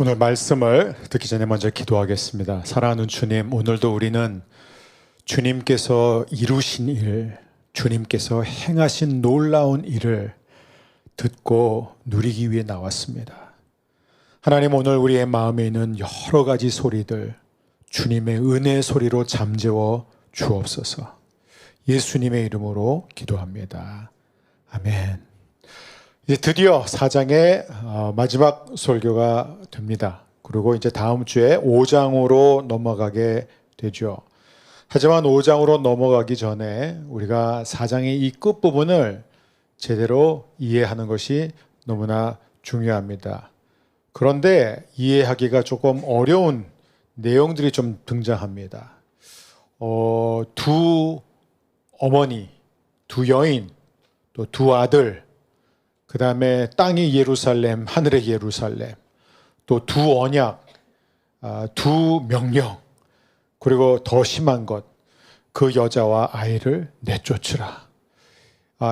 오늘 말씀을 듣기 전에 먼저 기도하겠습니다. 사랑하는 주님, 오늘도 우리는 주님께서 이루신 일, 주님께서 행하신 놀라운 일을 듣고 누리기 위해 나왔습니다. 하나님, 오늘 우리의 마음에 있는 여러 가지 소리들, 주님의 은혜의 소리로 잠재워 주옵소서. 예수님의 이름으로 기도합니다. 아멘. 이제 드디어 4장의 마지막 설교가 됩니다. 그리고 이제 다음 주에 5장으로 넘어가게 되죠. 하지만 5장으로 넘어가기 전에 우리가 4장의 이 끝부분을 제대로 이해하는 것이 너무나 중요합니다. 그런데 이해하기가 조금 어려운 내용들이 좀 등장합니다. 두 어머니, 두 여인, 또 두 아들, 그 다음에 땅이 예루살렘, 하늘의 예루살렘, 또 두 언약, 두 명령, 그리고 더 심한 것, 그 여자와 아이를 내쫓으라.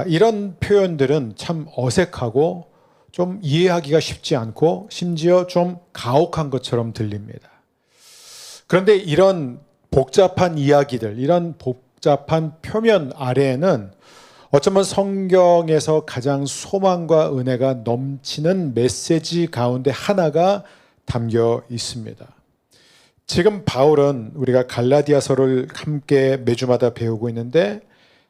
이런 표현들은 참 어색하고 좀 이해하기가 쉽지 않고 심지어 좀 가혹한 것처럼 들립니다. 그런데 이런 복잡한 이야기들, 이런 복잡한 표면 아래에는 어쩌면 성경에서 가장 소망과 은혜가 넘치는 메시지 가운데 하나가 담겨 있습니다. 지금 바울은 우리가 갈라디아서를 함께 매주마다 배우고 있는데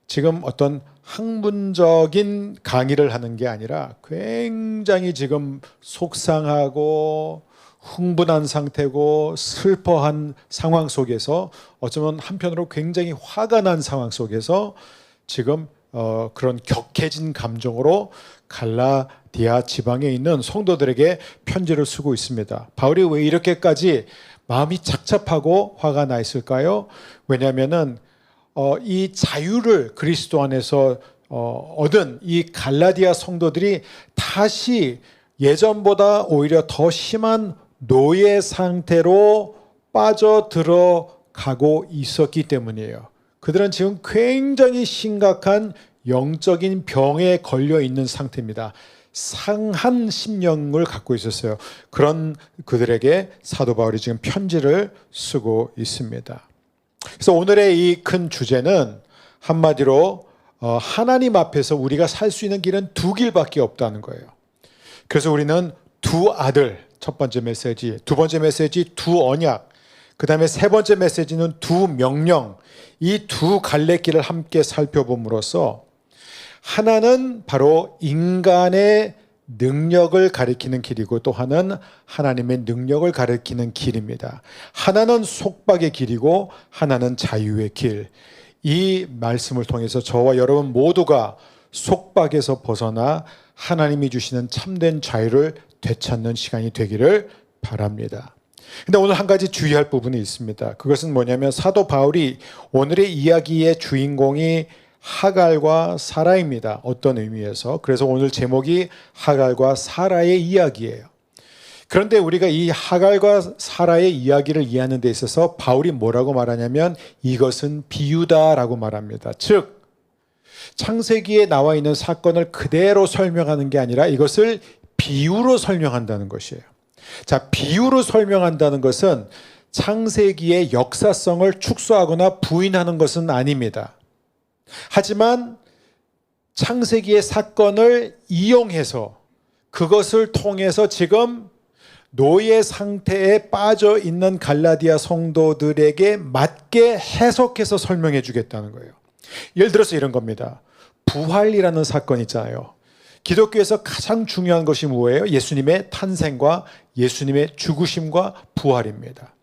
지금 어떤 학문적인 강의를 하는 게 아니라 굉장히 지금 속상하고 흥분한 상태고 슬퍼한 상황 속에서 어쩌면 한편으로 굉장히 화가 난 상황 속에서 지금 그런 격해진 감정으로 갈라디아 지방에 있는 성도들에게 편지를 쓰고 있습니다. 바울이 왜 이렇게까지 마음이 착잡하고 화가 나 있을까요? 왜냐하면은 이 자유를 그리스도 안에서 얻은 이 갈라디아 성도들이 다시 예전보다 오히려 더 심한 노예 상태로 빠져들어가고 있었기 때문이에요. 그들은 지금 굉장히 심각한 영적인 병에 걸려 있는 상태입니다. 상한 심령을 갖고 있었어요. 그런 그들에게 사도 바울이 지금 편지를 쓰고 있습니다. 그래서 오늘의 이 큰 주제는 한마디로 하나님 앞에서 우리가 살 수 있는 길은 두 길밖에 없다는 거예요. 그래서 우리는 두 아들, 첫 번째 메시지, 두 번째 메시지 두 언약, 그 다음에 세 번째 메시지는 두 명령, 이 두 갈래길을 함께 살펴봄으로써 하나는 바로 인간의 능력을 가리키는 길이고 또 하나는 하나님의 능력을 가리키는 길입니다. 하나는 속박의 길이고 하나는 자유의 길. 이 말씀을 통해서 저와 여러분 모두가 속박에서 벗어나 하나님이 주시는 참된 자유를 되찾는 시간이 되기를 바랍니다. 근데 오늘 한 가지 주의할 부분이 있습니다. 그것은 뭐냐면 사도 바울이 오늘의 이야기의 주인공이 하갈과 사라입니다. 어떤 의미에서. 그래서 오늘 제목이 하갈과 사라의 이야기예요. 그런데 우리가 이 하갈과 사라의 이야기를 이해하는 데 있어서 바울이 뭐라고 말하냐면 이것은 비유다라고 말합니다. 즉 창세기에 나와 있는 사건을 그대로 설명하는 게 아니라 이것을 비유로 설명한다는 것이에요. 자, 비유로 설명한다는 것은 창세기의 역사성을 축소하거나 부인하는 것은 아닙니다. 하지만 창세기의 사건을 이용해서 그것을 통해서 지금 노예 상태에 빠져 있는 갈라디아 성도들에게 맞게 해석해서 설명해 주겠다는 거예요. 예를 들어서 이런 겁니다. 부활이라는 사건 있잖아요. 기독교에서 가장 중요한 것이 뭐예요? 예수님의 탄생과 예수님의 죽으심과 부활입니다.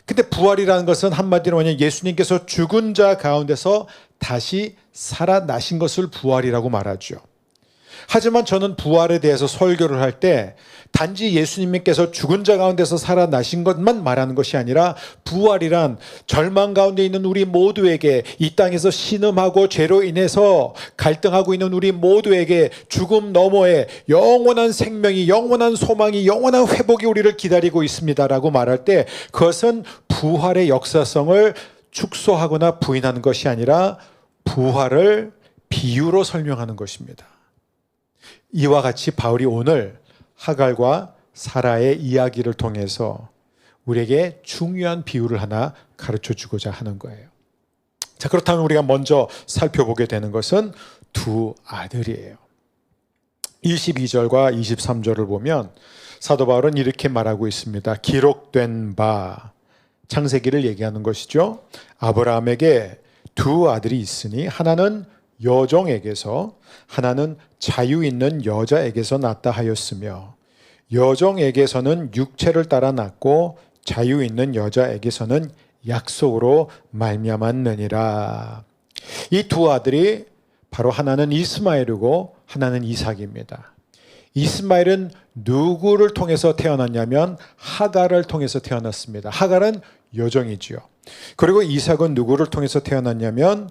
근데 부활이라는 것은 한마디로 뭐냐면 예수님께서 죽은 자 가운데서 다시 살아나신 것을 부활이라고 말하죠. 하지만 저는 부활에 대해서 설교를 할 때 단지 예수님께서 죽은 자 가운데서 살아나신 것만 말하는 것이 아니라 부활이란 절망 가운데 있는 우리 모두에게 이 땅에서 신음하고 죄로 인해서 갈등하고 있는 우리 모두에게 죽음 너머에 영원한 생명이, 영원한 소망이, 영원한 회복이 우리를 기다리고 있습니다라고 말할 때 그것은 부활의 역사성을 축소하거나 부인하는 것이 아니라 부활을 비유로 설명하는 것입니다. 이와 같이 바울이 오늘 하갈과 사라의 이야기를 통해서 우리에게 중요한 비유를 하나 가르쳐 주고자 하는 거예요. 자, 그렇다면 우리가 먼저 살펴보게 되는 것은 두 아들이에요. 22절과 23절을 보면 사도 바울은 이렇게 말하고 있습니다. 기록된 바, 창세기를 얘기하는 것이죠. 아브라함에게 두 아들이 있으니 하나는 여종에게서 하나는 자유 있는 여자에게서 낳다 하였으며 여종에게서는 육체를 따라 낳고 자유 있는 여자에게서는 약속으로 말미암았느니라. 이 두 아들이 바로 하나는 이스마엘이고 하나는 이삭입니다. 이스마엘은 누구를 통해서 태어났냐면 하갈을 통해서 태어났습니다. 하갈은 여종이지요. 그리고 이삭은 누구를 통해서 태어났냐면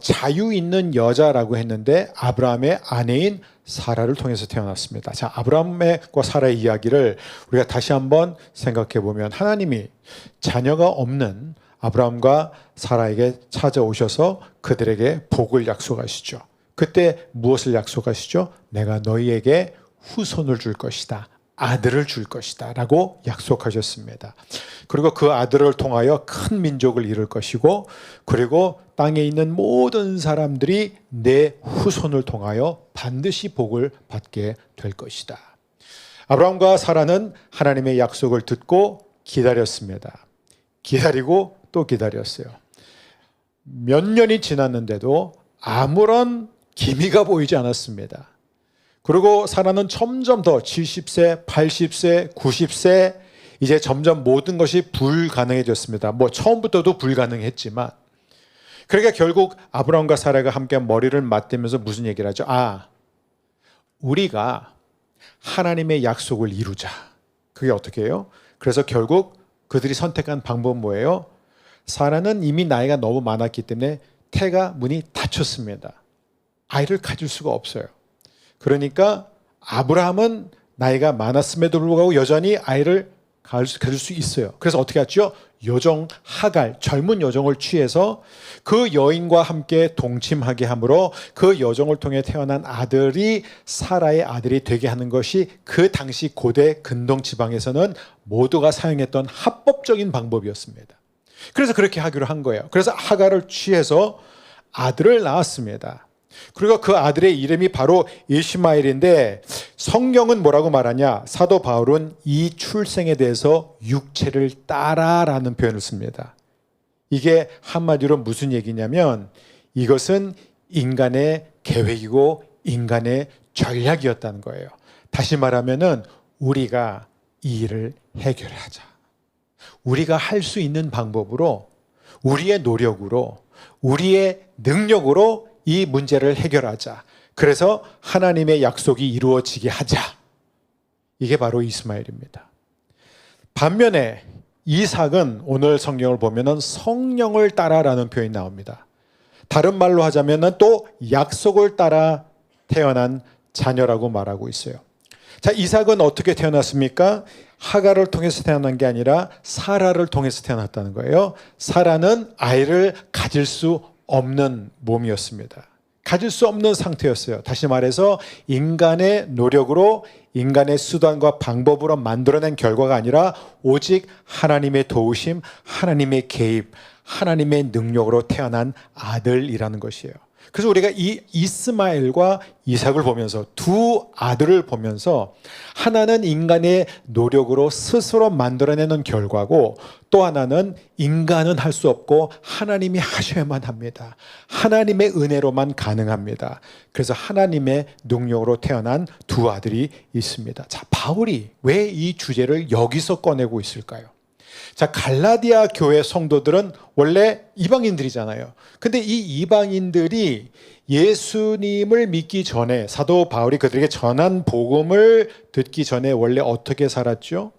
자유 있는 여자라고 했는데 아브라함의 아내인 사라를 통해서 태어났습니다. 자, 아브라함과 사라의 이야기를 우리가 다시 한번 생각해 보면 하나님이 자녀가 없는 아브라함과 사라에게 찾아오셔서 그들에게 복을 약속하시죠. 그때 무엇을 약속하시죠? 내가 너희에게 후손을 줄 것이다. 아들을 줄 것이다 라고 약속하셨습니다. 그리고 그 아들을 통하여 큰 민족을 이룰 것이고 그리고 땅에 있는 모든 사람들이 내 후손을 통하여 반드시 복을 받게 될 것이다. 아브라함과 사라는 하나님의 약속을 듣고 기다렸습니다. 기다리고 또 기다렸어요. 몇 년이 지났는데도 아무런 기미가 보이지 않았습니다. 그리고 사라는 점점 더 70세, 80세, 90세 이제 점점 모든 것이 불가능해졌습니다. 처음부터도 불가능했지만 그러니까 결국 아브라함과 사라가 함께 머리를 맞대면서 무슨 얘기를 하죠? 우리가 하나님의 약속을 이루자. 그게 어떻게 해요? 그래서 결국 그들이 선택한 방법은 뭐예요? 사라는 이미 나이가 너무 많았기 때문에 태가 문이 닫혔습니다. 아이를 가질 수가 없어요. 그러니까 아브라함은 나이가 많았음에도 불구하고 여전히 아이를 가질 수 있어요. 그래서 어떻게 했죠? 여종 하갈, 젊은 여종을 취해서 그 여인과 함께 동침하게 함으로 그 여종을 통해 태어난 아들이 사라의 아들이 되게 하는 것이 그 당시 고대 근동 지방에서는 모두가 사용했던 합법적인 방법이었습니다. 그래서 그렇게 하기로 한 거예요. 그래서 하갈을 취해서 아들을 낳았습니다. 그리고 그 아들의 이름이 바로 이스마엘인데 성경은 뭐라고 말하냐? 사도 바울은 이 출생에 대해서 육체를 따라라는 표현을 씁니다. 이게 한마디로 무슨 얘기냐면 이것은 인간의 계획이고 인간의 전략이었다는 거예요. 다시 말하면은 우리가 이 일을 해결하자. 우리가 할 수 있는 방법으로 우리의 노력으로 우리의 능력으로 이 문제를 해결하자. 그래서 하나님의 약속이 이루어지게 하자. 이게 바로 이스마엘입니다. 반면에 이삭은 오늘 성경을 보면은 성령을 따라라는 표현이 나옵니다. 다른 말로 하자면은 또 약속을 따라 태어난 자녀라고 말하고 있어요. 자, 이삭은 어떻게 태어났습니까? 하갈을 통해서 태어난 게 아니라 사라를 통해서 태어났다는 거예요. 사라는 아이를 가질 수 없는 몸이었습니다. 가질 수 없는 상태였어요. 다시 말해서 인간의 노력으로 인간의 수단과 방법으로 만들어낸 결과가 아니라 오직 하나님의 도우심, 하나님의 개입, 하나님의 능력으로 태어난 아들이라는 것이에요. 그래서 우리가 이 이스마엘과 이삭을 보면서 두 아들을 보면서 하나는 인간의 노력으로 스스로 만들어내는 결과고 또 하나는 인간은 할 수 없고 하나님이 하셔야만 합니다. 하나님의 은혜로만 가능합니다. 그래서 하나님의 능력으로 태어난 두 아들이 있습니다. 자, 바울이 왜 이 주제를 여기서 꺼내고 있을까요? 자, 갈라디아 교회 성도들은 원래 이방인들이잖아요. 근데 이 이방인들이 예수님을 믿기 전에 사도 바울이 그들에게 전한 복음을 듣기 전에 원래 어떻게 살았죠?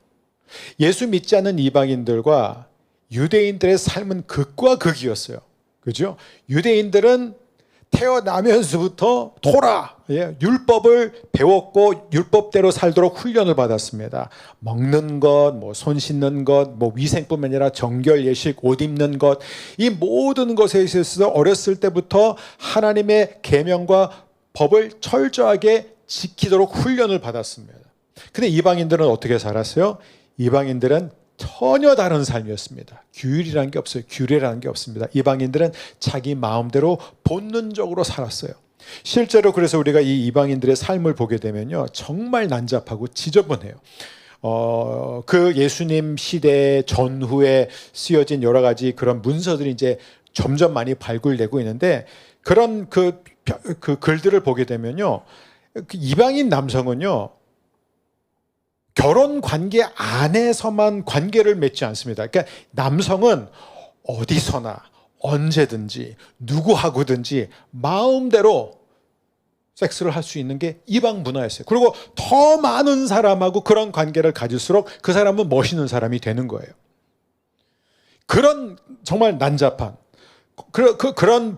예수 믿지 않는 이방인들과 유대인들의 삶은 극과 극이었어요. 그죠? 유대인들은 태어나면서부터 토라, 율법을 배웠고 율법대로 살도록 훈련을 받았습니다. 먹는 것, 손 씻는 것, 위생뿐만 아니라 정결 예식, 옷 입는 것, 이 모든 것에 있어서 어렸을 때부터 하나님의 계명과 법을 철저하게 지키도록 훈련을 받았습니다. 근데 이방인들은 어떻게 살았어요? 이방인들은 전혀 다른 삶이었습니다. 규율이라는 게 없어요. 규례라는 게 없습니다. 이방인들은 자기 마음대로 본능적으로 살았어요. 실제로 그래서 우리가 이 이방인들의 삶을 보게 되면요, 정말 난잡하고 지저분해요. 그 예수님 시대 전후에 쓰여진 여러 가지 그런 문서들이 이제 점점 많이 발굴되고 있는데, 그런 그 글들을 보게 되면요, 그 이방인 남성은요, 결혼 관계 안에서만 관계를 맺지 않습니다. 그러니까 남성은 어디서나 언제든지 누구하고든지 마음대로 섹스를 할 수 있는 게 이방 문화였어요. 그리고 더 많은 사람하고 그런 관계를 가질수록 그 사람은 멋있는 사람이 되는 거예요. 그런 정말 난잡한 그런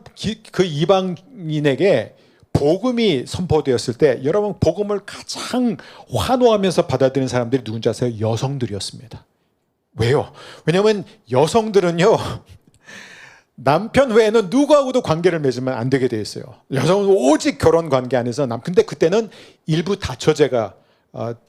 이방인에게 복음이 선포되었을 때, 여러분, 복음을 가장 환호하면서 받아들이는 사람들이 누군지 아세요? 여성들이었습니다. 왜요? 왜냐하면 여성들은요, 남편 외에는 누구하고도 관계를 맺으면 안 되게 돼 있어요. 여성은 오직 결혼 관계 안에서 근데 그때는 일부 다처제가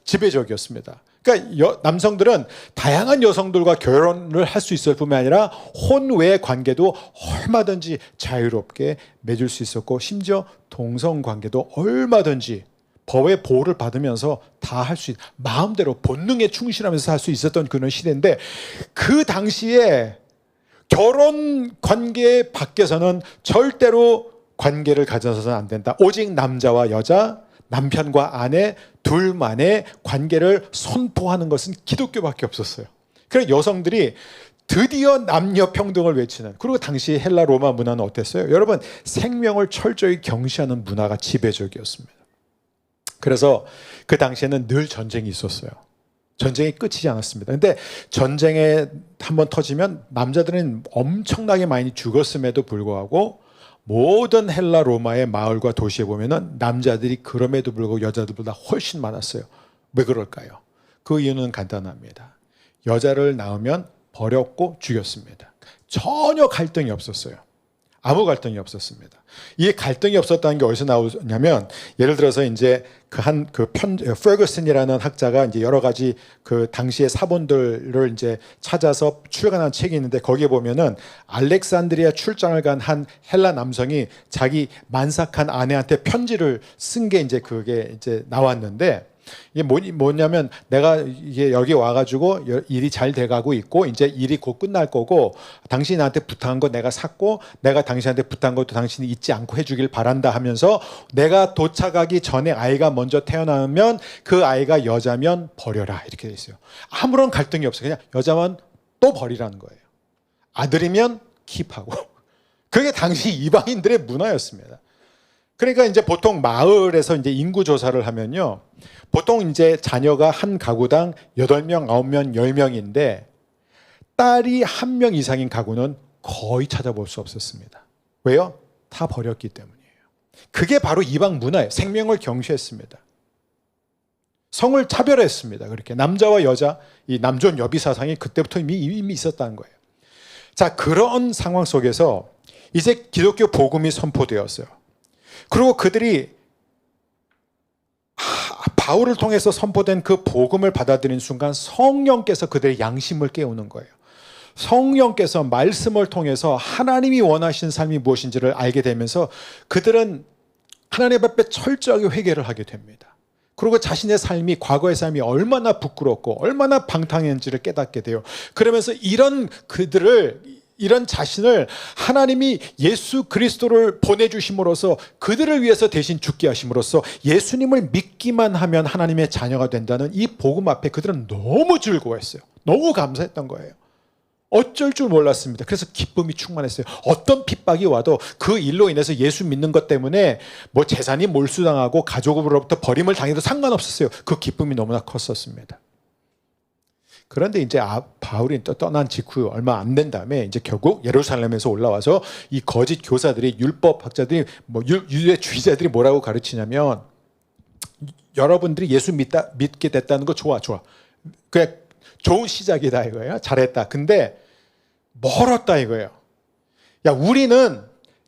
지배적이었습니다. 그러니까 남성들은 다양한 여성들과 결혼을 할 수 있을 뿐만 아니라 혼외 관계도 얼마든지 자유롭게 맺을 수 있었고, 심지어 동성 관계도 얼마든지 법의 보호를 받으면서 다 할 수 마음대로 본능에 충실하면서 할 수 있었던 그런 시대인데, 그 당시에 결혼 관계 밖에서는 절대로 관계를 가져서는 안 된다. 오직 남자와 여자, 남편과 아내 둘만의 관계를 선포하는 것은 기독교밖에 없었어요. 그래서 여성들이 드디어 남녀 평등을 외치는, 그리고 당시 헬라 로마 문화는 어땠어요? 여러분, 생명을 철저히 경시하는 문화가 지배적이었습니다. 그래서 그 당시에는 늘 전쟁이 있었어요. 전쟁이 끝이지 않았습니다. 근데 전쟁에 한번 터지면 남자들은 엄청나게 많이 죽었음에도 불구하고 모든 헬라 로마의 마을과 도시에 보면은 남자들이 그럼에도 불구하고 여자들보다 훨씬 많았어요. 왜 그럴까요? 그 이유는 간단합니다. 여자를 낳으면 버렸고 죽였습니다. 전혀 갈등이 없었어요. 아무 갈등이 없었습니다. 이 갈등이 없었다는 게 어디서 나오냐면, 예를 들어서 이제 페거슨이라는 학자가 이제 여러 가지 그 당시의 사본들을 이제 찾아서 출간한 책이 있는데, 거기에 보면은 알렉산드리아 출장을 간 한 헬라 남성이 자기 만삭한 아내한테 편지를 쓴 게 이제 그게 이제 나왔는데, 이게 뭐냐면, 내가 이게 여기 와가지고 일이 잘 돼가고 있고 이제 일이 곧 끝날 거고, 당신이 나한테 부탁한 거 내가 샀고, 내가 당신한테 부탁한 것도 당신이 잊지 않고 해주길 바란다 하면서, 내가 도착하기 전에 아이가 먼저 태어나면 그 아이가 여자면 버려라, 이렇게 돼 있어요. 아무런 갈등이 없어요. 그냥 여자만 또 버리라는 거예요. 아들이면 킵하고. 그게 당시 이방인들의 문화였습니다. 그러니까 이제 보통 마을에서 이제 인구 조사를 하면요, 보통 이제 자녀가 한 가구당 8명, 9명, 10명인데 딸이 1명 이상인 가구는 거의 찾아볼 수 없었습니다. 왜요? 다 버렸기 때문이에요. 그게 바로 이방 문화예요. 생명을 경시했습니다. 성을 차별했습니다. 그렇게 남자와 여자, 이 남존 여비 사상이 그때부터 이미 있었다는 거예요. 자, 그런 상황 속에서 이제 기독교 복음이 선포되었어요. 그리고 그들이 바울을 통해서 선포된 그 복음을 받아들인 순간 성령께서 그들의 양심을 깨우는 거예요. 성령께서 말씀을 통해서 하나님이 원하신 삶이 무엇인지를 알게 되면서 그들은 하나님 앞에 철저하게 회개를 하게 됩니다. 그리고 자신의 삶이, 과거의 삶이 얼마나 부끄럽고 얼마나 방탕했는지를 깨닫게 돼요. 그러면서 이런 자신을 하나님이 예수 그리스도를 보내주심으로써 그들을 위해서 대신 죽게 하심으로써 예수님을 믿기만 하면 하나님의 자녀가 된다는 이 복음 앞에 그들은 너무 즐거워했어요. 너무 감사했던 거예요. 어쩔 줄 몰랐습니다. 그래서 기쁨이 충만했어요. 어떤 핍박이 와도 그 일로 인해서 예수 믿는 것 때문에 뭐 재산이 몰수당하고 가족으로부터 버림을 당해도 상관없었어요. 그 기쁨이 너무나 컸었습니다. 그런데 이제 바울이 떠난 직후 얼마 안 된 다음에 이제 결국 예루살렘에서 올라와서 이 거짓 교사들이, 율법학자들이, 유대주의자들이 뭐라고 가르치냐면, 여러분들이 예수 믿게 됐다는 거 좋아. 그냥 좋은 시작이다 이거예요. 잘했다. 근데 멀었다 이거예요. 야, 우리는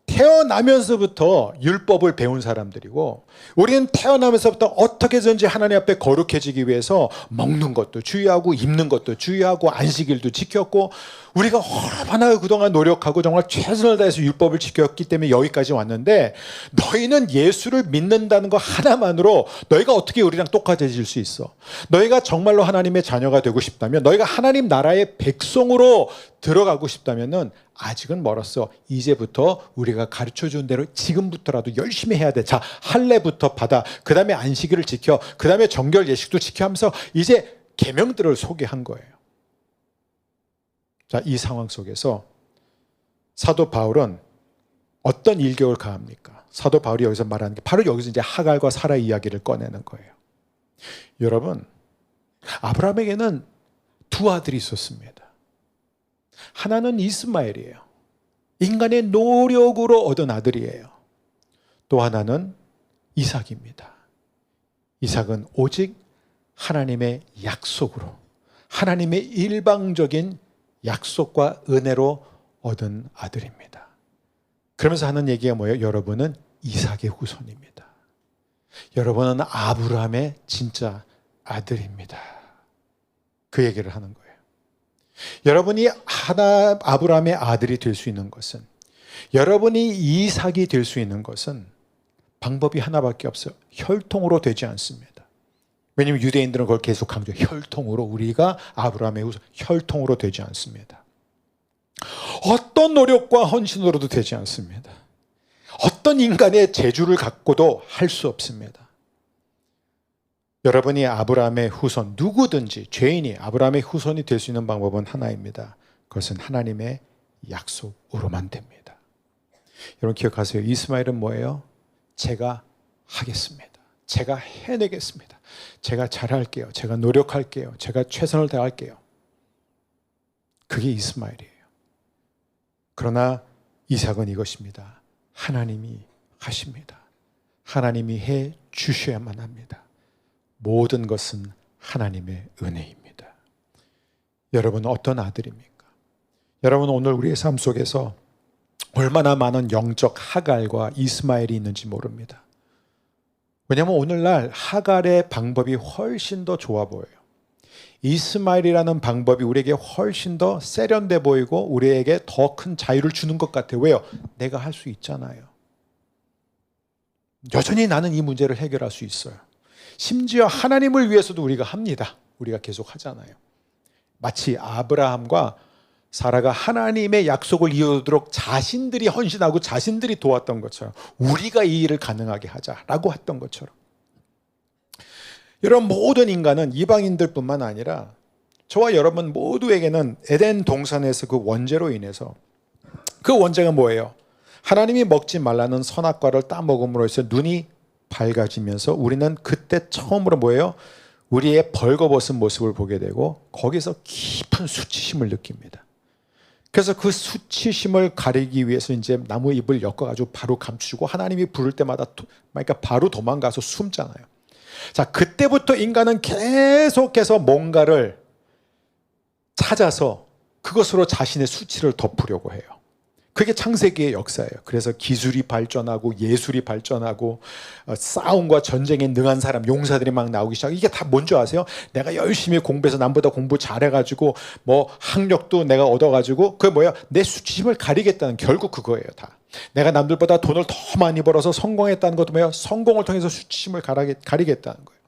태어나면서부터 율법을 배운 사람들이고, 우리는 태어나면서부터 어떻게든지 하나님 앞에 거룩해지기 위해서 먹는 것도 주의하고 입는 것도 주의하고 안식일도 지켰고, 우리가 얼마나 그동안 노력하고 정말 최선을 다해서 율법을 지켰기 때문에 여기까지 왔는데, 너희는 예수를 믿는다는 거 하나만으로 너희가 어떻게 우리랑 똑같아질 수 있어? 너희가 정말로 하나님의 자녀가 되고 싶다면, 너희가 하나님 나라의 백성으로 들어가고 싶다면은 아직은 멀었어. 이제부터 우리가 가르쳐준 대로 지금부터라도 열심히 해야 돼. 자, 할례부터 받아. 그 다음에 안식일을 지켜. 그 다음에 정결 예식도 지켜 하면서 이제 계명들을 소개한 거예요. 자, 이 상황 속에서 사도 바울은 어떤 일격을 가합니까? 사도 바울이 여기서 말하는 게 바로 여기서 이제 하갈과 사라 이야기를 꺼내는 거예요. 여러분, 아브라함에게는 두 아들이 있었습니다. 하나는 이스마엘이에요. 인간의 노력으로 얻은 아들이에요. 또 하나는 이삭입니다. 이삭은 오직 하나님의 약속으로, 하나님의 일방적인 약속과 은혜로 얻은 아들입니다. 그러면서 하는 얘기가 뭐예요? 여러분은 이삭의 후손입니다. 여러분은 아브라함의 진짜 아들입니다. 그 얘기를 하는 거예요. 여러분이 아브라함의 아들이 될 수 있는 것은, 여러분이 이삭이 될 수 있는 것은 방법이 하나밖에 없어요. 혈통으로 되지 않습니다. 왜냐하면 유대인들은 그걸 계속 강조해요. 혈통으로, 우리가 아브라함의 후손, 혈통으로 되지 않습니다. 어떤 노력과 헌신으로도 되지 않습니다. 어떤 인간의 재주를 갖고도 할 수 없습니다. 여러분이 아브라함의 후손, 누구든지 죄인이 아브라함의 후손이 될 수 있는 방법은 하나입니다. 그것은 하나님의 약속으로만 됩니다. 여러분 기억하세요. 이스마엘은 뭐예요? 제가 하겠습니다. 제가 해내겠습니다. 제가 잘할게요. 제가 노력할게요. 제가 최선을 다할게요. 그게 이스마엘이에요. 그러나 이삭은 이것입니다. 하나님이 하십니다. 하나님이 해 주셔야만 합니다. 모든 것은 하나님의 은혜입니다. 여러분은 어떤 아들입니까? 여러분은 오늘 우리의 삶 속에서 얼마나 많은 영적 하갈과 이스마엘이 있는지 모릅니다. 왜냐하면 오늘날 하갈의 방법이 훨씬 더 좋아 보여요. 이스마엘이라는 방법이 우리에게 훨씬 더 세련돼 보이고 우리에게 더 큰 자유를 주는 것 같아요. 왜요? 내가 할 수 있잖아요. 여전히 나는 이 문제를 해결할 수 있어요. 심지어 하나님을 위해서도 우리가 합니다. 우리가 계속 하잖아요. 마치 아브라함과 사라가 하나님의 약속을 이루도록 자신들이 헌신하고 자신들이 도왔던 것처럼 우리가 이 일을 가능하게 하자라고 했던 것처럼, 여러분 모든 인간은 이방인들 뿐만 아니라 저와 여러분 모두에게는 에덴 동산에서 그 원죄로 인해서, 그 원죄가 뭐예요? 하나님이 먹지 말라는 선악과를 따먹음으로 해서 눈이 밝아지면서 우리는 그때 처음으로 뭐예요? 우리의 벌거벗은 모습을 보게 되고 거기서 깊은 수치심을 느낍니다. 그래서 그 수치심을 가리기 위해서 이제 나무 잎을 엮어가지고 바로 감추고 하나님이 부를 때마다 그러니까 바로 도망가서 숨잖아요. 자, 그때부터 인간은 계속해서 뭔가를 찾아서 그것으로 자신의 수치를 덮으려고 해요. 그게 창세기의 역사예요. 그래서 기술이 발전하고 예술이 발전하고 싸움과 전쟁에 능한 사람, 용사들이 막 나오기 시작해요. 이게 다 뭔지 아세요? 내가 열심히 공부해서 남보다 공부 잘해가지고 뭐 학력도 내가 얻어가지고 그게 뭐야? 내 수치심을 가리겠다는, 결국 그거예요. 다. 내가 남들보다 돈을 더 많이 벌어서 성공했다는 것도 뭐예요? 성공을 통해서 수치심을 가리겠다는 거예요.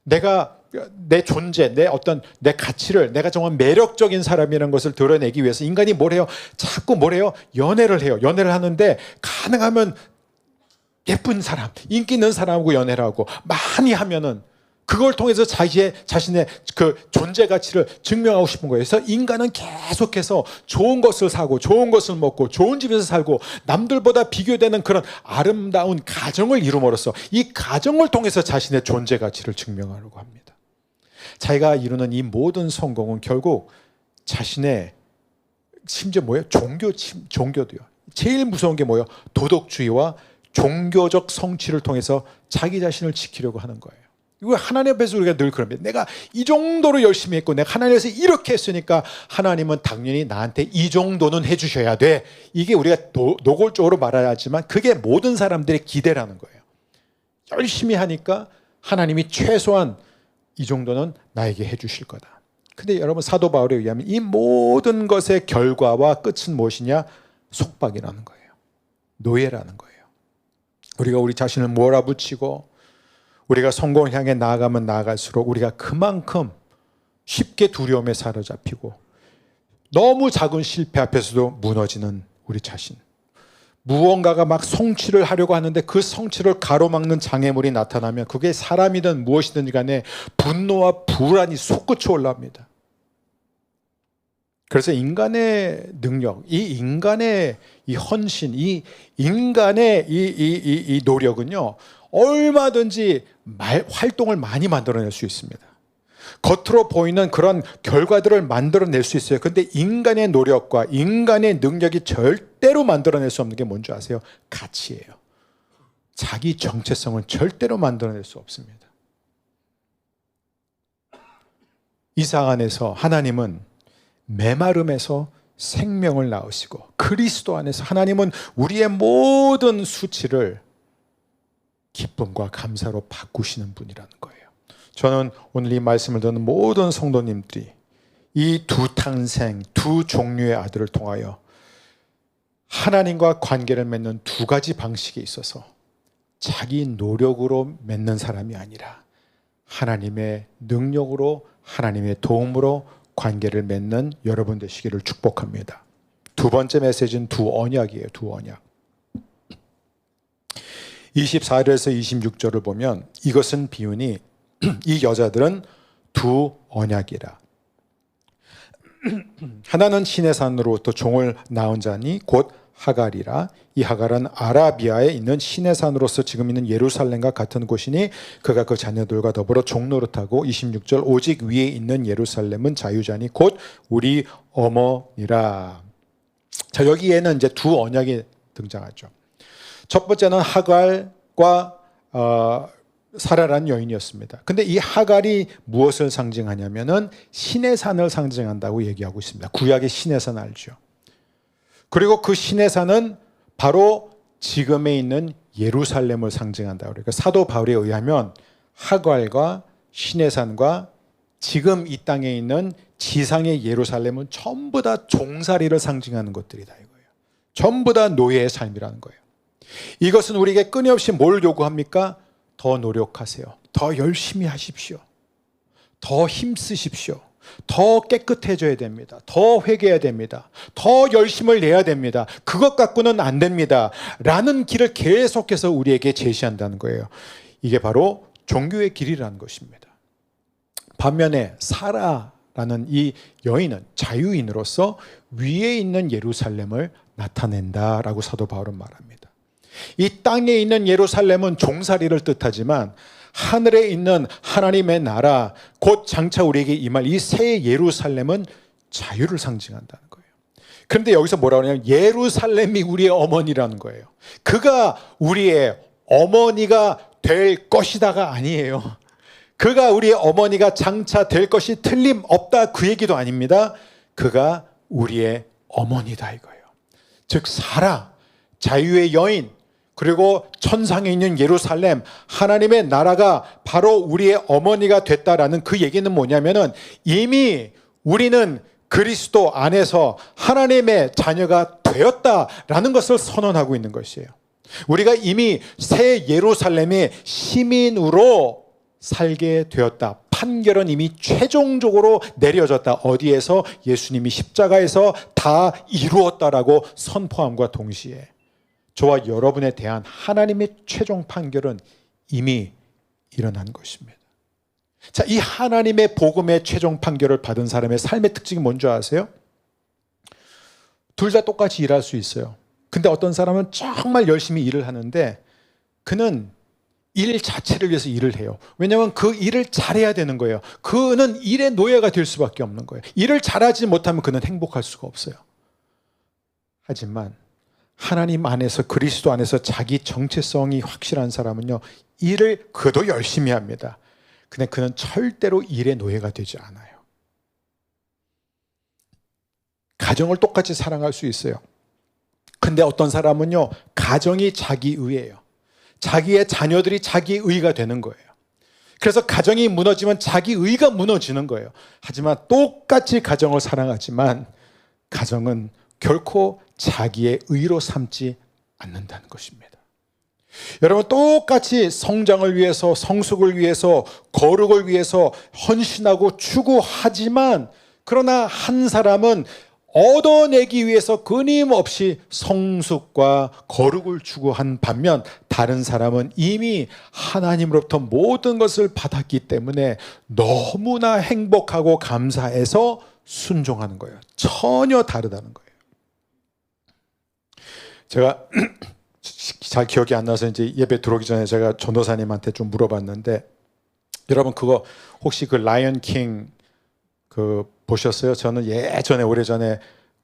내가 내 존재, 내 가치를, 내가 정말 매력적인 사람이라는 것을 드러내기 위해서 인간이 뭘 해요? 자꾸 뭘 해요? 연애를 해요. 연애를 하는데 가능하면 예쁜 사람, 인기 있는 사람하고 연애를 하고 많이 하면은 그걸 통해서 자신의 그 존재 가치를 증명하고 싶은 거예요. 그래서 인간은 계속해서 좋은 것을 사고 좋은 것을 먹고 좋은 집에서 살고 남들보다 비교되는 그런 아름다운 가정을 이룸으로써 이 가정을 통해서 자신의 존재 가치를 증명하려고 합니다. 자기가 이루는 이 모든 성공은 결국 자신의, 심지어 뭐예요? 종교도요. 제일 무서운 게 뭐예요? 도덕주의와 종교적 성취를 통해서 자기 자신을 지키려고 하는 거예요. 이거 하나님 앞에서 우리가 늘 그럽니다. 내가 이 정도로 열심히 했고 내가 하나님께서 이렇게 했으니까 하나님은 당연히 나한테 이 정도는 해주셔야 돼. 이게 우리가 노골적으로 말하지만 그게 모든 사람들의 기대라는 거예요. 열심히 하니까 하나님이 최소한 이 정도는 나에게 해주실 거다. 근데 여러분, 사도 바울에 의하면 이 모든 것의 결과와 끝은 무엇이냐? 속박이라는 거예요. 노예라는 거예요. 우리가 우리 자신을 몰아붙이고 우리가 성공을 향해 나아가면 나아갈수록 우리가 그만큼 쉽게 두려움에 사로잡히고 너무 작은 실패 앞에서도 무너지는 우리 자신. 무언가가 막 성취를 하려고 하는데 그 성취를 가로막는 장애물이 나타나면 그게 사람이든 무엇이든 간에 분노와 불안이 솟구쳐 올라옵니다. 그래서 인간의 능력, 이 인간의 이 헌신, 이 인간의 이 노력은요, 얼마든지 활동을 많이 만들어낼 수 있습니다. 겉으로 보이는 그런 결과들을 만들어낼 수 있어요. 그런데 인간의 노력과 인간의 능력이 절대로 만들어낼 수 없는 게 뭔지 아세요? 가치예요. 자기 정체성은 절대로 만들어낼 수 없습니다. 이삭 안에서 하나님은 메마름에서 생명을 낳으시고 그리스도 안에서 하나님은 우리의 모든 수치를 기쁨과 감사로 바꾸시는 분이라는 거예요. 저는 오늘 이 말씀을 듣는 모든 성도님들이 이 두 탄생, 두 종류의 아들을 통하여 하나님과 관계를 맺는 두 가지 방식에 있어서 자기 노력으로 맺는 사람이 아니라 하나님의 능력으로, 하나님의 도움으로 관계를 맺는 여러분 되시기를 축복합니다. 두 번째 메시지는 두 언약이에요. 두 언약. 24절에서 26절을 보면 이것은 비유니 이 여자들은 두 언약이라. 하나는 시내산으로부터 종을 낳은 자니 곧 하갈이라. 이 하갈은 아라비아에 있는 시내산으로서 지금 있는 예루살렘과 같은 곳이니 그가 그 자녀들과 더불어 종노릇하고 26절 오직 위에 있는 예루살렘은 자유자니 곧 우리 어머니라. 자, 여기에는 이제 두 언약이 등장하죠. 첫 번째는 하갈과 사라라는 여인이었습니다. 근데 이 하갈이 무엇을 상징하냐면은 시내산을 상징한다고 얘기하고 있습니다. 구약의 시내산 알죠? 그리고 그 시내산은 바로 지금에 있는 예루살렘을 상징한다고. 그러니까 사도 바울에 의하면 하갈과 시내산과 지금 이 땅에 있는 지상의 예루살렘은 전부 다 종살이를 상징하는 것들이다 이거예요. 전부 다 노예의 삶이라는 거예요. 이것은 우리에게 끊임없이 뭘 요구합니까? 더 노력하세요. 더 열심히 하십시오. 더 힘쓰십시오. 더 깨끗해져야 됩니다. 더 회개해야 됩니다. 더 열심을 내야 됩니다. 그것 갖고는 안 됩니다. 라는 길을 계속해서 우리에게 제시한다는 거예요. 이게 바로 종교의 길이라는 것입니다. 반면에 사라라는 이 여인은 자유인으로서 위에 있는 예루살렘을 나타낸다라고 사도 바울은 말합니다. 이 땅에 있는 예루살렘은 종살이를 뜻하지만 하늘에 있는 하나님의 나라, 곧 장차 우리에게 임할 이 새 예루살렘은 자유를 상징한다는 거예요. 그런데 여기서 뭐라고 하냐면 예루살렘이 우리의 어머니라는 거예요. 그가 우리의 어머니가 될 것이다가 아니에요. 그가 우리의 어머니가 장차 될 것이 틀림없다 그 얘기도 아닙니다. 그가 우리의 어머니다 이거예요. 즉 사라, 자유의 여인, 그리고 천상에 있는 예루살렘, 하나님의 나라가 바로 우리의 어머니가 됐다라는 그 얘기는 뭐냐면은 이미 우리는 그리스도 안에서 하나님의 자녀가 되었다라는 것을 선언하고 있는 것이에요. 우리가 이미 새 예루살렘의 시민으로 살게 되었다. 판결은 이미 최종적으로 내려졌다. 어디에서? 예수님이 십자가에서 다 이루었다라고 선포함과 동시에 저와 여러분에 대한 하나님의 최종 판결은 이미 일어난 것입니다. 자, 이 하나님의 복음의 최종 판결을 받은 사람의 삶의 특징이 뭔지 아세요? 둘 다 똑같이 일할 수 있어요. 근데 어떤 사람은 정말 열심히 일을 하는데 그는 일 자체를 위해서 일을 해요. 왜냐하면 그 일을 잘해야 되는 거예요. 그는 일의 노예가 될 수밖에 없는 거예요. 일을 잘하지 못하면 그는 행복할 수가 없어요. 하지만 하나님 안에서 그리스도 안에서 자기 정체성이 확실한 사람은요 일을 그도 열심히 합니다. 근데 그는 절대로 일의 노예가 되지 않아요. 가정을 똑같이 사랑할 수 있어요. 근데 어떤 사람은요, 가정이 자기 의예요. 자기의 자녀들이 자기 의가 되는 거예요. 그래서 가정이 무너지면 자기 의가 무너지는 거예요. 하지만 똑같이 가정을 사랑하지만 가정은 결코 자기의 의로 삼지 않는다는 것입니다. 여러분, 똑같이 성장을 위해서, 성숙을 위해서, 거룩을 위해서 헌신하고 추구하지만, 그러나 한 사람은 얻어내기 위해서 끊임없이 성숙과 거룩을 추구한 반면, 다른 사람은 이미 하나님으로부터 모든 것을 받았기 때문에 너무나 행복하고 감사해서 순종하는 거예요. 전혀 다르다는 거예요. 제가 잘 기억이 안 나서 이제 예배 들어오기 전에 제가 전도사님한테 좀 물어봤는데, 여러분 그거 혹시 그 라이언 킹 그 보셨어요? 저는 예전에 오래전에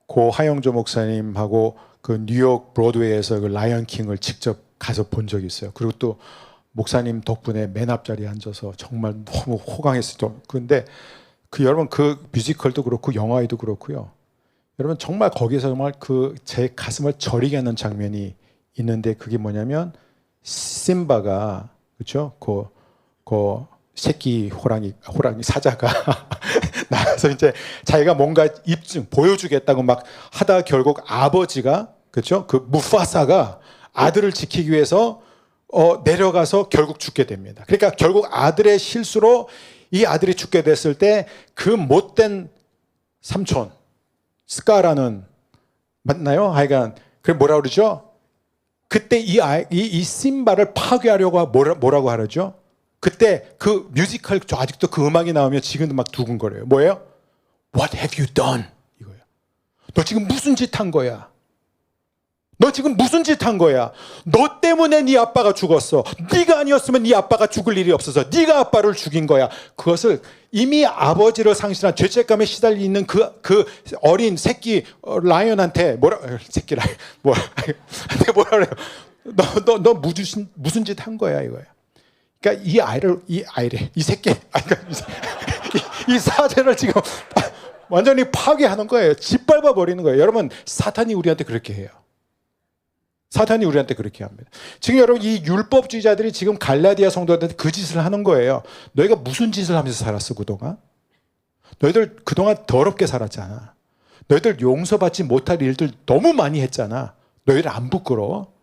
고 하영조 목사님하고 그 뉴욕 브로드웨이에서 그 라이언 킹을 직접 가서 본 적이 있어요. 그리고 또 목사님 덕분에 맨 앞자리에 앉아서 정말 너무 호강했어요. 그런데 그 여러분 그 뮤지컬도 그렇고 영화에도 그렇고요. 여러분 정말 거기서 정말 그 제 가슴을 저리게 하는 장면이 있는데, 그게 뭐냐면 심바가, 그렇죠? 그 새끼 호랑이 사자가 나와서 이제 자기가 뭔가 입증 보여주겠다고 막 하다 결국 아버지가, 그렇죠? 그 무파사가 아들을 지키기 위해서 내려가서 결국 죽게 됩니다. 그러니까 결국 아들의 실수로 이 아들이 죽게 됐을 때 그 못된 삼촌 스카라는 맞나요? 하여간 그 뭐라 그러죠? 그때 이 심바를 파괴하려고 뭐라고 하죠? 그때 그 뮤지컬, 저 아직도 그 음악이 나오면 지금도 막 두근거려요. 뭐예요? What have you done? 이거예요. 너 지금 무슨 짓 한 거야? 너 지금 무슨 짓 한 거야? 너 때문에 네 아빠가 죽었어. 네가 아니었으면 네 아빠가 죽을 일이 없어서 네가 아빠를 죽인 거야. 그것을 이미 아버지를 상실한 죄책감에 시달리는 그 어린 새끼 라이언한테 뭐라 그래요? 너 무슨 짓 한 거야 이거야. 그러니까 이 새끼, 이 사제를 지금 완전히 파괴하는 거예요. 짓밟아 버리는 거예요. 여러분, 사탄이 우리한테 그렇게 해요. 사탄이 우리한테 그렇게 합니다. 지금 여러분, 이 율법주의자들이 지금 갈라디아 성도들한테 그 짓을 하는 거예요. 너희가 무슨 짓을 하면서 살았어 그동안? 너희들 그동안 더럽게 살았잖아. 너희들 용서받지 못할 일들 너무 많이 했잖아. 너희들 안 부끄러워?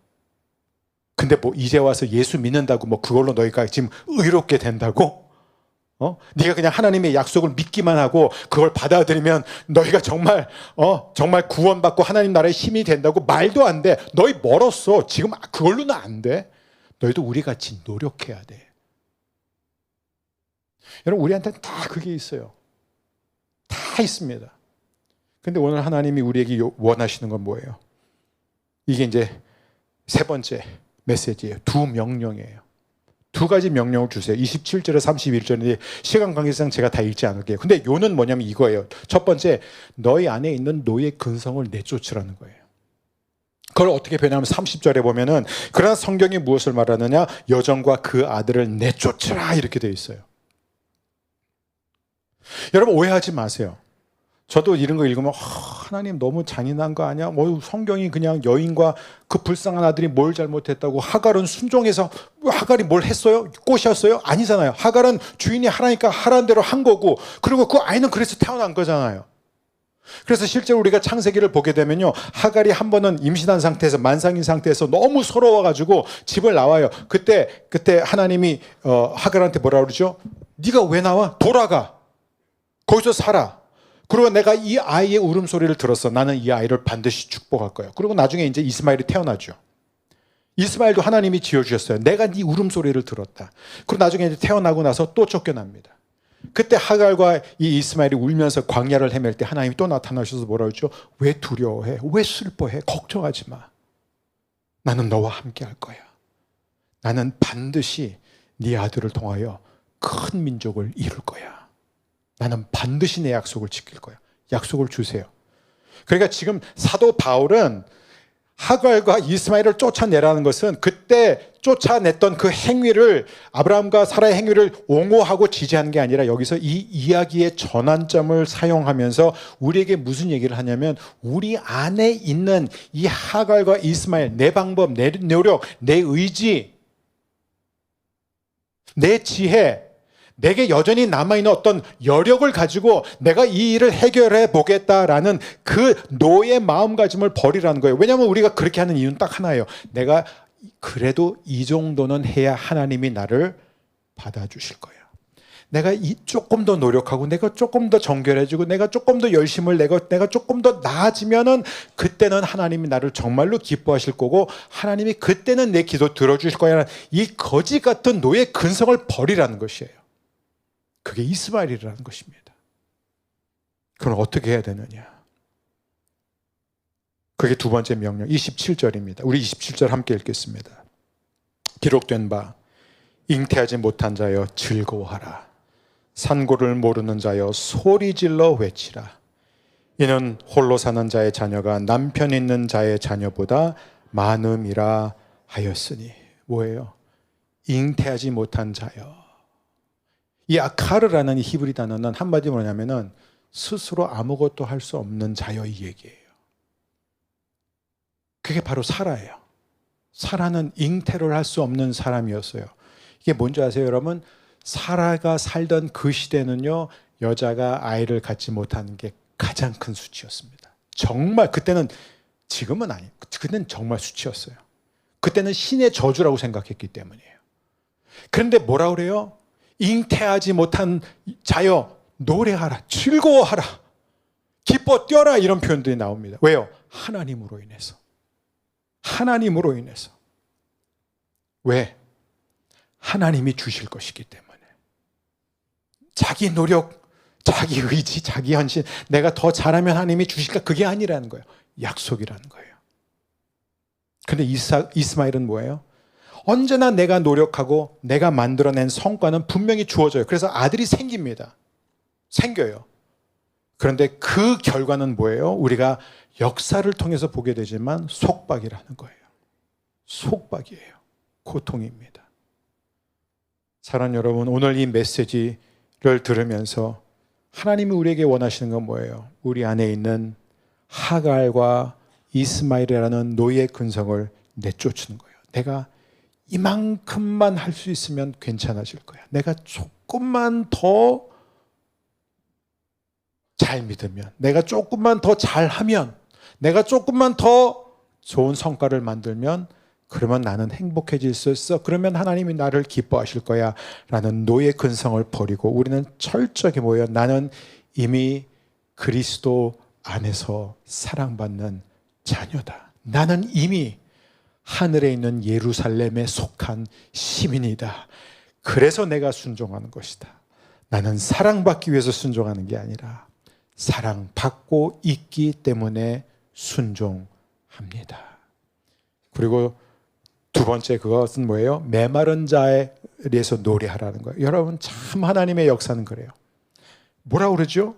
근데 뭐 이제 와서 예수 믿는다고 뭐 그걸로 너희가 지금 의롭게 된다고? 네가 그냥 하나님의 약속을 믿기만 하고 그걸 받아들이면 너희가 정말 구원받고 하나님 나라의 힘이 된다고? 말도 안 돼. 너희 멀었어. 지금 그걸로는 안 돼. 너희도 우리 같이 노력해야 돼. 여러분, 우리한테는 다 그게 있어요. 다 있습니다. 근데 오늘 하나님이 우리에게 원하시는 건 뭐예요? 이게 이제 세 번째 메시지예요. 두 명령이에요. 두 가지 명령을 주세요. 27절에 31절인데 시간 관계상 제가 다 읽지 않을게요. 근데 요는 뭐냐면 이거예요. 첫 번째, 너희 안에 있는 노예 근성을 내쫓으라는 거예요. 그걸 어떻게 변하면 30절에 보면은, 그러나 성경이 무엇을 말하느냐? 여종과 그 아들을 내쫓으라 이렇게 되어 있어요. 여러분 오해하지 마세요. 저도 이런 거 읽으면 하나님 너무 잔인한 거 아니야? 뭐 성경이 그냥 여인과 그 불쌍한 아들이 뭘 잘못했다고, 하갈은 순종해서, 하갈이 뭘 했어요? 꼬셨어요? 아니잖아요. 하갈은 주인이 하라니까 하라는 대로 한 거고, 그리고 그 아이는 그래서 태어난 거잖아요. 그래서 실제로 우리가 창세기를 보게 되면요, 하갈이 한 번은 임신한 상태에서, 만상인 상태에서 너무 서러워가지고 집을 나와요. 그때 하나님이 하갈한테 뭐라 그러죠? 네가 왜 나와? 돌아가. 거기서 살아. 그리고 내가 이 아이의 울음소리를 들었어. 나는 이 아이를 반드시 축복할 거야. 그리고 나중에 이제 이스마엘이 태어나죠. 이스마엘도 하나님이 지어주셨어요. 내가 네 울음소리를 들었다. 그리고 나중에 이제 태어나고 나서 또 쫓겨납니다. 그때 하갈과 이 이스마엘이 울면서 광야를 헤맬 때 하나님이 또 나타나셔서 뭐라 그러죠? 왜 두려워해? 왜 슬퍼해? 걱정하지 마. 나는 너와 함께 할 거야. 나는 반드시 네 아들을 통하여 큰 민족을 이룰 거야. 나는 반드시 내 약속을 지킬 거야. 약속을 주세요. 그러니까 지금 사도 바울은 하갈과 이스마엘을 쫓아내라는 것은 그때 쫓아냈던 그 행위를, 아브라함과 사라의 행위를 옹호하고 지지하는 게 아니라 여기서 이 이야기의 전환점을 사용하면서 우리에게 무슨 얘기를 하냐면, 우리 안에 있는 이 하갈과 이스마엘, 내 방법, 내 노력, 내 의지, 내 지혜, 내게 여전히 남아있는 어떤 여력을 가지고 내가 이 일을 해결해 보겠다라는 그 노의 마음가짐을 버리라는 거예요. 왜냐하면 우리가 그렇게 하는 이유는 딱 하나예요. 내가 그래도 이 정도는 해야 하나님이 나를 받아주실 거야. 내가 조금 더 노력하고, 내가 조금 더 정결해지고, 내가 조금 더 열심을 내고, 내가 조금 더 나아지면은 그때는 하나님이 나를 정말로 기뻐하실 거고, 하나님이 그때는 내 기도 들어주실 거야. 이 거지 같은 노의 근성을 버리라는 것이에요. 그게 이스마엘이라는 것입니다. 그럼 어떻게 해야 되느냐? 그게 두 번째 명령, 27절입니다. 우리 27절 함께 읽겠습니다. 기록된 바, 잉태하지 못한 자여 즐거워하라. 산고를 모르는 자여 소리질러 외치라. 이는 홀로 사는 자의 자녀가 남편 있는 자의 자녀보다 많음이라 하였으니. 뭐예요? 잉태하지 못한 자여. 이 아카르라는 이 히브리 단어는 한마디로 뭐냐면은 스스로 아무것도 할 수 없는 자여, 이 얘기예요. 그게 바로 사라예요. 사라는 잉태를 할 수 없는 사람이었어요. 이게 뭔지 아세요, 여러분? 사라가 살던 그 시대는요, 여자가 아이를 갖지 못하는 게 가장 큰 수치였습니다. 정말 그때는, 지금은 아니에요. 그때는 정말 수치였어요. 그때는 신의 저주라고 생각했기 때문이에요. 그런데 뭐라 그래요? 잉태하지 못한 자여 노래하라, 즐거워하라, 기뻐 뛰어라, 이런 표현들이 나옵니다. 왜요? 하나님으로 인해서. 하나님으로 인해서. 왜? 하나님이 주실 것이기 때문에. 자기 노력, 자기 의지, 자기 헌신, 내가 더 잘하면 하나님이 주실까? 그게 아니라는 거예요. 약속이라는 거예요. 근데 이스마엘은 뭐예요? 언제나 내가 노력하고 내가 만들어낸 성과는 분명히 주어져요. 그래서 아들이 생깁니다. 생겨요. 그런데 그 결과는 뭐예요? 우리가 역사를 통해서 보게 되지만 속박이라는 거예요. 속박이에요. 고통입니다. 사랑하는 여러분, 오늘 이 메시지를 들으면서 하나님이 우리에게 원하시는 건 뭐예요? 우리 안에 있는 하갈과 이스마엘이라는 노예 근성을 내쫓는 거예요. 내가 이만큼만 할 수 있으면 괜찮아질 거야. 내가 조금만 더 잘 믿으면, 내가 조금만 더 잘하면, 내가 조금만 더 좋은 성과를 만들면, 그러면 나는 행복해질 수 있어. 그러면 하나님이 나를 기뻐하실 거야. 라는 노예 근성을 버리고 우리는 철저하게 뭐예요? 나는 이미 그리스도 안에서 사랑받는 자녀다. 나는 이미 하늘에 있는 예루살렘에 속한 시민이다. 그래서 내가 순종하는 것이다. 나는 사랑받기 위해서 순종하는 게 아니라 사랑받고 있기 때문에 순종합니다. 그리고 두 번째, 그것은 뭐예요? 메마른 자에 대해서 노래하라는 거예요. 여러분, 참 하나님의 역사는 그래요. 뭐라 그러죠?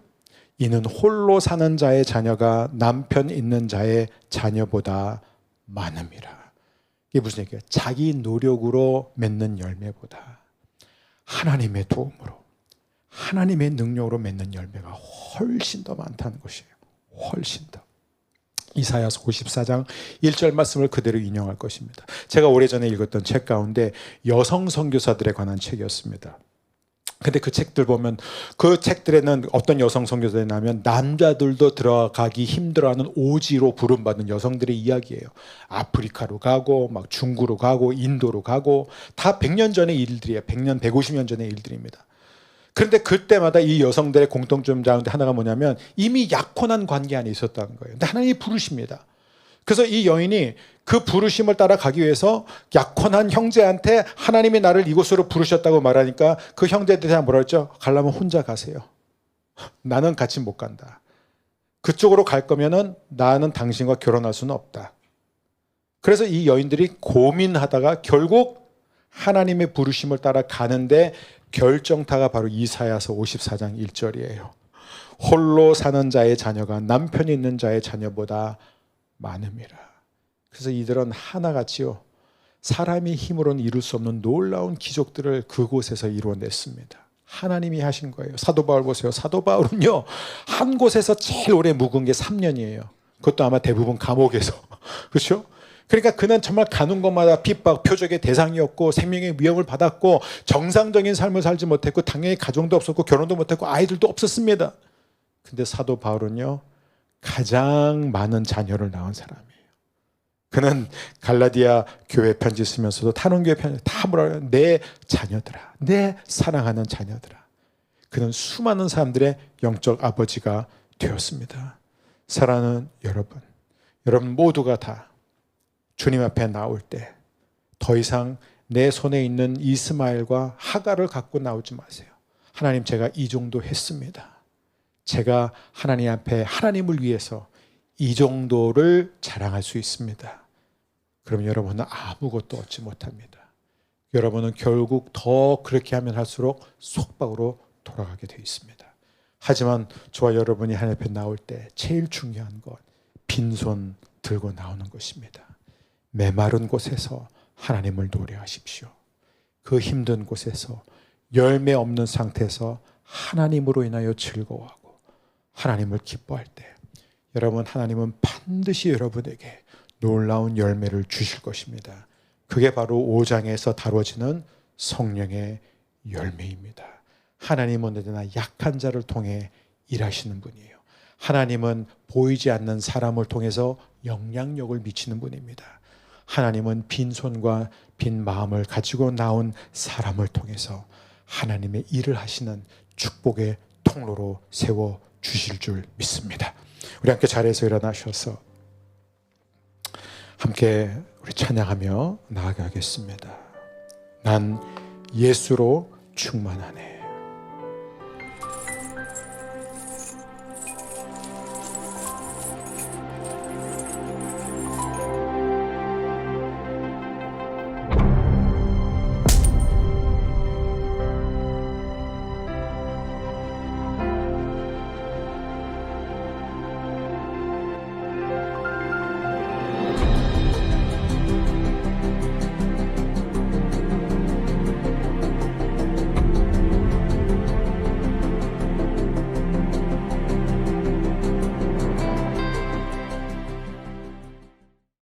이는 홀로 사는 자의 자녀가 남편 있는 자의 자녀보다 많음이라. 이게 무슨 얘기예요? 자기 노력으로 맺는 열매보다 하나님의 도움으로, 하나님의 능력으로 맺는 열매가 훨씬 더 많다는 것이에요. 훨씬 더. 이사야서 54장 1절 말씀을 그대로 인용할 것입니다. 제가 오래전에 읽었던 책 가운데 여성 선교사들에 관한 책이었습니다. 근데 그 책들 보면, 그 책들에는 어떤 여성 선교사냐면 남자들도 들어가기 힘들어하는 오지로 부름받는 여성들의 이야기예요. 아프리카로 가고 막 중구로 가고 인도로 가고, 다 100년 전의 일들이에요. 100년, 150년 전의 일들입니다. 그런데 그때마다 이 여성들의 공통점 가운데 하나가 뭐냐면 이미 약혼한 관계 안에 있었다는 거예요. 근데 하나님이 부르십니다. 그래서 이 여인이 그 부르심을 따라가기 위해서 약혼한 형제한테 하나님이 나를 이곳으로 부르셨다고 말하니까 그 형제들한테 뭐라 했죠? 가려면 혼자 가세요. 나는 같이 못 간다. 그쪽으로 갈 거면은 나는 당신과 결혼할 수는 없다. 그래서 이 여인들이 고민하다가 결국 하나님의 부르심을 따라 가는데 결정타가 바로 이사야서 54장 1절이에요. 홀로 사는 자의 자녀가 남편이 있는 자의 자녀보다 많음이라. 그래서 이들은 하나같이요, 사람의 힘으로는 이룰 수 없는 놀라운 기적들을 그곳에서 이루어냈습니다. 하나님이 하신 거예요. 사도 바울 보세요. 사도 바울은요, 한 곳에서 제일 오래 묵은 게 3년이에요. 그것도 아마 대부분 감옥에서. 그렇죠? 그러니까 그는 정말 가는 곳마다 핍박, 표적의 대상이었고 생명의 위협을 받았고 정상적인 삶을 살지 못했고 당연히 가정도 없었고 결혼도 못했고 아이들도 없었습니다. 근데 사도 바울은요, 가장 많은 자녀를 낳은 사람이에요. 그는 갈라디아 교회 편지 쓰면서도 타논교회 편지 다 뭐라 그래요? 내 자녀들아, 내 사랑하는 자녀들아. 그는 수많은 사람들의 영적 아버지가 되었습니다. 사랑하는 여러분 모두가 다 주님 앞에 나올 때 더 이상 내 손에 있는 이스마엘과 하갈을 갖고 나오지 마세요. 하나님, 제가 이 정도 했습니다. 제가 하나님 앞에 하나님을 위해서 이 정도를 자랑할 수 있습니다. 그럼 여러분은 아무것도 얻지 못합니다. 여러분은 결국 더 그렇게 하면 할수록 속박으로 돌아가게 되어 있습니다. 하지만 저와 여러분이 하나님 앞에 나올 때 제일 중요한 건 빈손 들고 나오는 것입니다. 메마른 곳에서 하나님을 노래하십시오. 그 힘든 곳에서 열매 없는 상태에서 하나님으로 인하여 즐거워하고 하나님을 기뻐할 때 여러분, 하나님은 반드시 여러분에게 놀라운 열매를 주실 것입니다. 그게 바로 5장에서 다뤄지는 성령의 열매입니다. 하나님은 언제나 약한 자를 통해 일하시는 분이에요. 하나님은 보이지 않는 사람을 통해서 영향력을 미치는 분입니다. 하나님은 빈손과 빈 마음을 가지고 나온 사람을 통해서 하나님의 일을 하시는 축복의 통로로 세워 주실 줄 믿습니다. 우리 함께 자리에서 일어나셔서 함께 우리 찬양하며 나아가겠습니다. 난 예수로 충만하네.